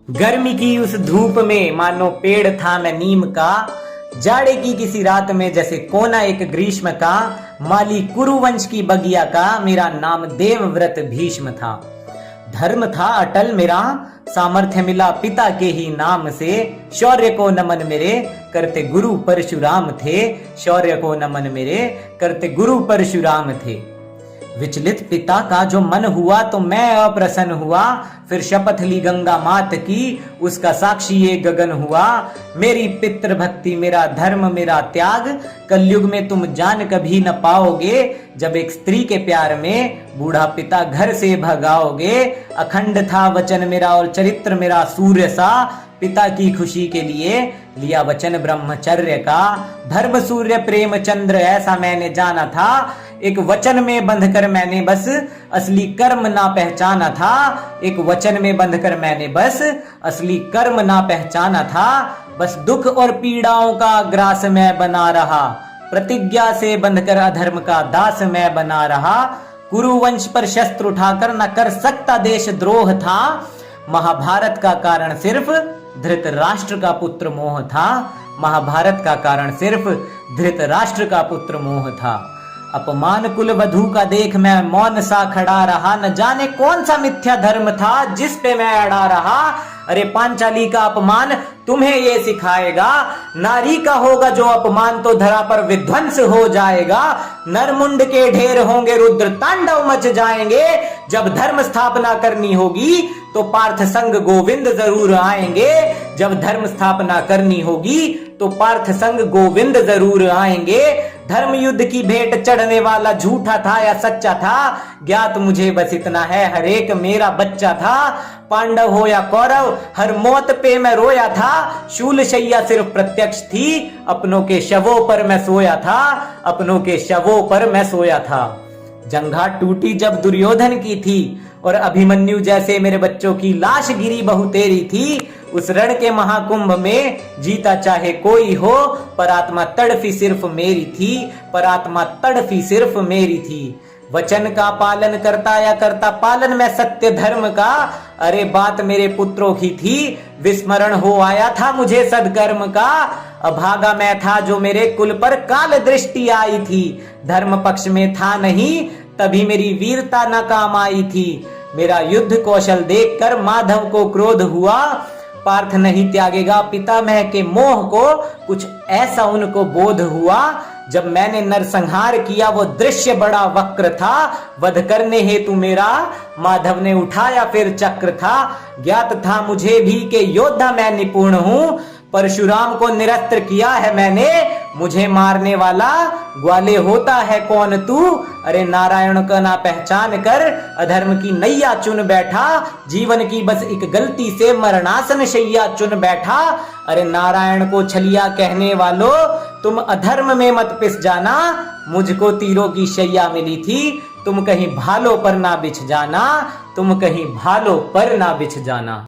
गर्मी की उस धूप में मानो पेड़ था मैं नीम का, जाड़े की किसी रात में जैसे कोना एक ग्रीष्म का, माली कुरुवंश की बगिया का मेरा नाम देवव्रत भीष्म था। धर्म था अटल मेरा, सामर्थ्य मिला पिता के ही नाम से, शौर्य को नमन मेरे करते गुरु परशुराम थे, शौर्य को नमन मेरे करते गुरु परशुराम थे। विचलित पिता का जो मन हुआ तो मैं अप्रसन्न हुआ, फिर शपथ ली गंगा मात की उसका साक्षी ये गगन हुआ। मेरी पितृ भक्ति मेरा धर्म मेरा त्याग, कलयुग में तुम जान कभी न पाओगे, जब एक स्त्री के प्यार में बूढ़ा पिता घर से भगाओगे। अखंड था वचन मेरा और चरित्र मेरा सूर्य सा, पिता की खुशी के लिए लिया वचन ब्रह्मचर्य का। धर्म सूर्य प्रेम चंद्र ऐसा मैंने जाना था, एक वचन में बंधकर मैंने बस असली कर्म ना पहचाना था। एक वचन में बंधकर मैंने बस असली कर्म ना पहचाना था। बस दुख और पीड़ाओं का ग्रास मैं बना रहा, प्रतिज्ञा से बंधकर अधर्म का दास मैं बना रहा। कुरुवंश पर शस्त्र उठाकर न कर सकता देशद्रोह था, महाभारत का कारण सिर्फ धृतराष्ट्र का पुत्र मोह था। महाभारत का कारण सिर्फ धृतराष्ट्र का पुत्र मोह था। अपमान कुल वधू का देख मैं मौन सा खड़ा रहा, न जाने कौन सा मिथ्या धर्म था जिस पे मैं अड़ा रहा। अरे पांचाली का अपमान तुम्हें ये सिखाएगा, नारी का होगा जो अपमान तो धरा पर विध्वंस हो जाएगा। नरमुंड के ढेर होंगे रुद्र तांडव मच जाएंगे, जब धर्म स्थापना करनी होगी तो पार्थ संग गोविंद जरूर आएंगे। जब धर्म स्थापना करनी होगी तो पार्थ संग गोविंद जरूर आएंगे। धर्म युद्ध की भेंट चढ़ने वाला झूठा था या सच्चा था, ज्ञात मुझे बस इतना है हर एक मेरा बच्चा था। पांडव हो या कौरव हर मौत पे मैं रोया था, शूल शैया सिर्फ प्रत्यक्ष थी, अपनों के शवों पर मैं सोया था, अपनों के शवों पर मैं सोया था। जंघा टूटी जब दुर्योधन की थी और अभिमन्यु जैसे मेरे बच्चों की लाश गिरी बहु तेरी थी। उस रण के महाकुंभ में जीता चाहे कोई हो, पर आत्मा तड़फी सिर्फ मेरी थी, पर आत्मा तड़फी सिर्फ मेरी थी। वचन का पालन करता या करता पालन मैं सत्य धर्म का, अरे बात मेरे पुत्रों की थी, विस्मरण हो आया था मुझे सदकर्म का। अभागा मैं था जो मेरे कुल पर काल दृष्टि आई थी, धर्म पक्ष में था नहीं तभी मेरी वीरता न काम आई थी। मेरा युद्ध कौशल देखकर माधव को क्रोध हुआ, पार्थ नहीं त्यागेगा पितामह के मोह को, कुछ ऐसा उनको बोध हुआ। जब मैंने नरसंहार किया वो दृश्य बड़ा वक्र था, वध करने हेतु मेरा माधव ने उठाया फिर चक्र था। ज्ञात था मुझे भी कि योद्धा मैं निपुण हूँ, परशुराम को निरस्त्र किया है मैंने, मुझे मारने वाला ग्वाले होता है कौन तू। अरे नारायण का ना पहचान कर अधर्म की नैया चुन बैठा, जीवन की बस एक गलती से मरणासन शैया चुन बैठा। अरे नारायण को छलिया कहने वालों तुम अधर्म में मत पिस जाना, मुझको तीरों की शैया मिली थी, तुम कहीं भालों पर ना बिछ जाना, तुम कहीं भालों पर ना बिछ जाना।